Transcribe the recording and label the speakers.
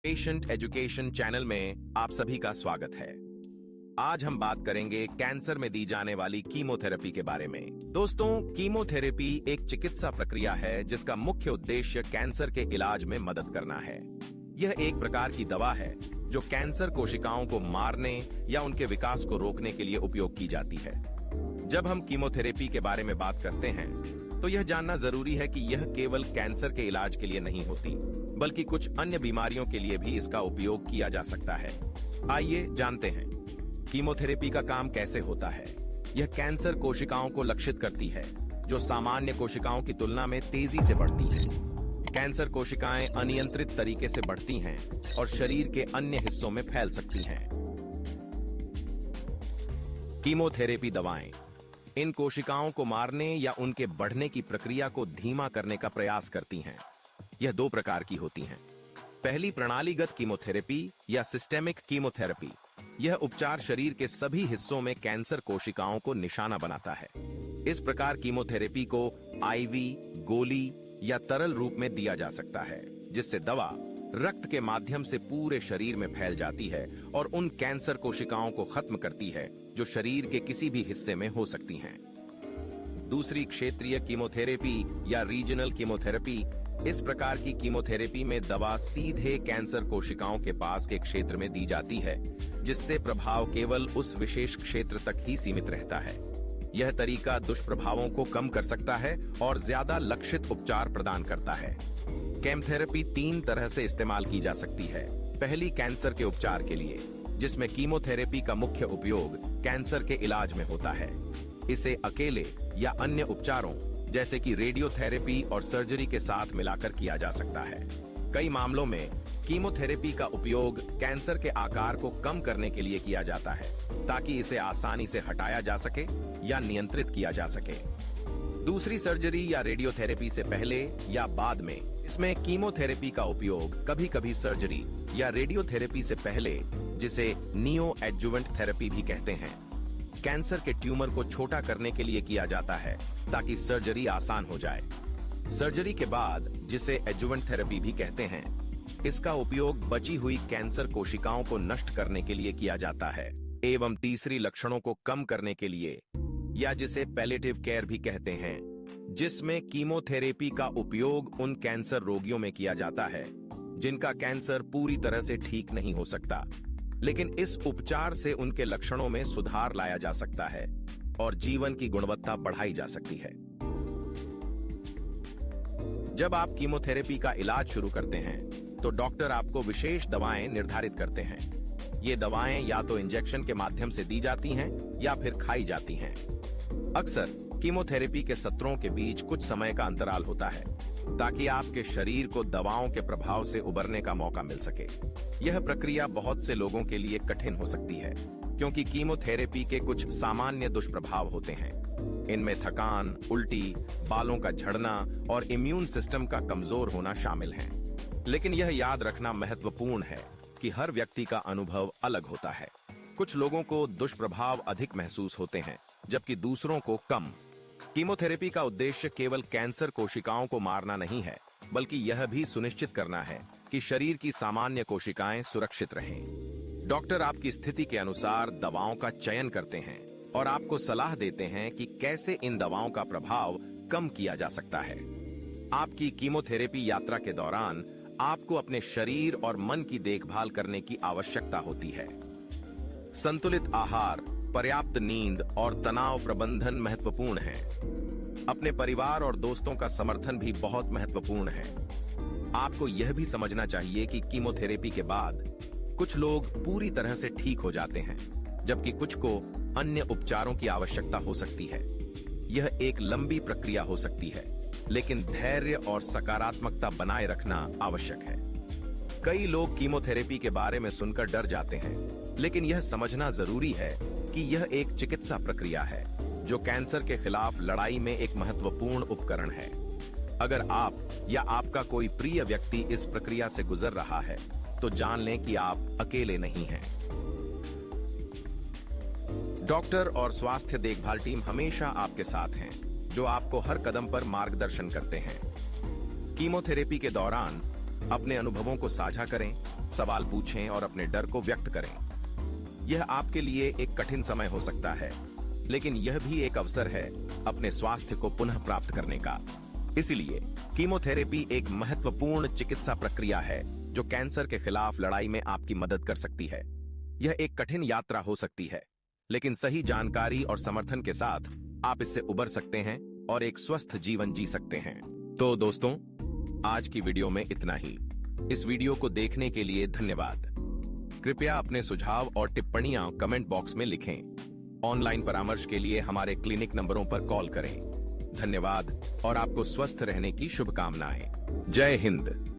Speaker 1: Patient education channel में आप सभी का स्वागत है। आज हम बात करेंगे कैंसर में दी जाने वाली कीमोथेरेपी के बारे में। दोस्तों, कीमोथेरेपी एक चिकित्सा प्रक्रिया है जिसका मुख्य उद्देश्य कैंसर के इलाज में मदद करना है। यह एक प्रकार की दवा है जो कैंसर कोशिकाओं को मारने या उनके विकास को रोकने के लिए उपयोग की जाती है। जब हम कीमोथेरेपी के बारे में बात करते हैं तो यह जानना जरूरी है कि यह केवल कैंसर के इलाज के लिए नहीं होती, बल्कि कुछ अन्य बीमारियों के लिए भी इसका उपयोग किया जा सकता है। आइए जानते हैं कीमोथेरेपी का काम कैसे होता है। यह कैंसर कोशिकाओं को लक्षित करती है जो सामान्य कोशिकाओं की तुलना में तेजी से बढ़ती हैं। कैंसर कोशिकाएं अनियंत्रित तरीके से बढ़ती हैं और शरीर के अन्य हिस्सों में फैल सकती हैं। कीमोथेरेपी दवाएं इन कोशिकाओं को मारने या उनके बढ़ने की प्रक्रिया को धीमा करने का प्रयास करती हैं। यह दो प्रकार की होती हैं। पहली प्रणालीगत कीमोथेरेपी या सिस्टेमिक कीमोथेरेपी। यह उपचार शरीर के सभी हिस्सों में कैंसर कोशिकाओं को निशाना बनाता है। इस प्रकार कीमोथेरेपी को आईवी, गोली या तरल रूप में दिया जा सकता है, जिससे दवा रक्त के माध्यम से पूरे शरीर में फैल जाती है और उन कैंसर कोशिकाओं को खत्म करती है जो शरीर के किसी भी हिस्से में हो सकती हैं। दूसरी क्षेत्रीय कीमोथेरेपी या रीजनल कीमोथेरेपी। इस प्रकार की कीमोथेरेपी में दवा सीधे कैंसर कोशिकाओं के पास के क्षेत्र में दी जाती है, जिससे प्रभाव केवल उस विशेष क्षेत्र तक ही सीमित रहता है। यह तरीका दुष्प्रभावों को कम कर सकता है और ज्यादा लक्षित उपचार प्रदान करता है। केमोथेरेपी 3 तरह से इस्तेमाल की जा सकती है। पहली, कैंसर के उपचार के लिए, जिसमें कीमोथेरेपी का मुख्य उपयोग कैंसर के इलाज में होता है। इसे अकेले या अन्य उपचारों जैसे कि रेडियोथेरेपी और सर्जरी के साथ मिलाकर किया जा सकता है। कई मामलों में कीमोथेरेपी का उपयोग कैंसर के आकार को कम करने के लिए किया जाता है, ताकि इसे आसानी से हटाया जा सके या नियंत्रित किया जा सके। दूसरी, सर्जरी या रेडियोथेरेपी से पहले या बाद में। इसमें कीमोथेरेपी का उपयोग कभी-कभी सर्जरी या रेडियोथेरेपी से पहले, जिसे नियो एडजुवेंट थेरेपी भी कहते हैं, कैंसर के ट्यूमर को छोटा करने के लिए किया जाता है, ताकि सर्जरी आसान हो जाए। सर्जरी के बाद, जिसे एडजुवेंट थेरेपी भी कहते हैं, इसका उपयोग बची हुई कैंसर कोशिकाओं को नष्ट करने के लिए किया जाता है। एवं तीसरी, लक्षणों को कम करने के लिए, या जिसे पैलिएटिव केयर भी कहते हैं, जिसमें कीमोथेरेपी का उपयोग उन कैंसर रोगियों में किया जाता है जिनका कैंसर पूरी तरह से ठीक नहीं हो सकता, लेकिन इस उपचार से उनके लक्षणों में सुधार लाया जा सकता है और जीवन की गुणवत्ता बढ़ाई जा सकती है। जब आप कीमोथेरेपी का इलाज शुरू करते हैं तो डॉक्टर आपको विशेष दवाएं निर्धारित करते हैं। ये दवाएं या तो इंजेक्शन के माध्यम से दी जाती हैं या फिर खाई जाती हैं। अक्सर कीमोथेरेपी के सत्रों के बीच कुछ समय का अंतराल होता है, ताकि आपके शरीर को दवाओं के प्रभाव से उबरने का मौका मिल सके। यह प्रक्रिया बहुत से लोगों के लिए कठिन हो सकती है, क्योंकि कीमोथेरेपी के कुछ सामान्य दुष्प्रभाव होते हैं। इनमें थकान, उल्टी, बालों का झड़ना और इम्यून सिस्टम का कमजोर होना शामिल हैं। लेकिन यह याद रखना महत्वपूर्ण है कि हर व्यक्ति का अनुभव अलग होता है। कुछ लोगों को दुष्प्रभाव अधिक महसूस होते हैं, जबकि दूसरों को कम। कीमोथेरेपी का उद्देश्य केवल कैंसर कोशिकाओं को मारना नहीं है, बल्कि यह भी सुनिश्चित करना है कि शरीर की सामान्य कोशिकाएं सुरक्षित रहें। डॉक्टर आपकी स्थिति के अनुसार दवाओं का चयन करते हैं और आपको सलाह देते हैं कि कैसे इन दवाओं का प्रभाव कम किया जा सकता है। आपकी कीमोथेरेपी यात्रा के दौरान आपको अपने शरीर और मन की देखभाल करने की आवश्यकता होती है। संतुलित आहार, पर्याप्त नींद और तनाव प्रबंधन महत्वपूर्ण है। अपने परिवार और दोस्तों का समर्थन भी बहुत महत्वपूर्ण है। आपको यह भी समझना चाहिए कि कीमोथेरेपी के बाद कुछ लोग पूरी तरह से ठीक हो जाते हैं, जबकि कुछ को अन्य उपचारों की आवश्यकता हो सकती है। यह एक लंबी प्रक्रिया हो सकती है, लेकिन धैर्य और सकारात्मकता बनाए रखना आवश्यक है। कई लोग कीमोथेरेपी के बारे में सुनकर डर जाते हैं, लेकिन यह समझना जरूरी है कि यह एक चिकित्सा प्रक्रिया है जो कैंसर के खिलाफ लड़ाई में एक महत्वपूर्ण उपकरण है। अगर आप या आपका कोई प्रिय व्यक्ति इस प्रक्रिया से गुजर रहा है, तो जान लें कि आप अकेले नहीं हैं। डॉक्टर और स्वास्थ्य देखभाल टीम हमेशा आपके साथ हैं, जो आपको हर कदम पर मार्गदर्शन करते हैं। कीमोथेरेपी के दौरान अपने अनुभवों को साझा करें, सवाल पूछें और अपने डर को व्यक्त करें। यह आपके लिए एक कठिन समय हो सकता है, लेकिन यह भी एक अवसर है अपने स्वास्थ्य को पुनः प्राप्त करने का। इसलिए कीमोथेरेपी एक महत्वपूर्ण चिकित्सा प्रक्रिया है जो कैंसर के खिलाफ लड़ाई में आपकी मदद कर सकती है। यह एक कठिन यात्रा हो सकती है, लेकिन सही जानकारी और समर्थन के साथ आप इससे उबर सकते हैं और एक स्वस्थ जीवन जी सकते हैं। तो दोस्तों, आज की वीडियो में इतना ही। इस वीडियो को देखने के लिए धन्यवाद। कृपया अपने सुझाव और टिप्पणियां कमेंट बॉक्स में लिखें। ऑनलाइन परामर्श के लिए हमारे क्लिनिक नंबरों पर कॉल करें। धन्यवाद और आपको स्वस्थ रहने की शुभकामनाएं। जय हिंद।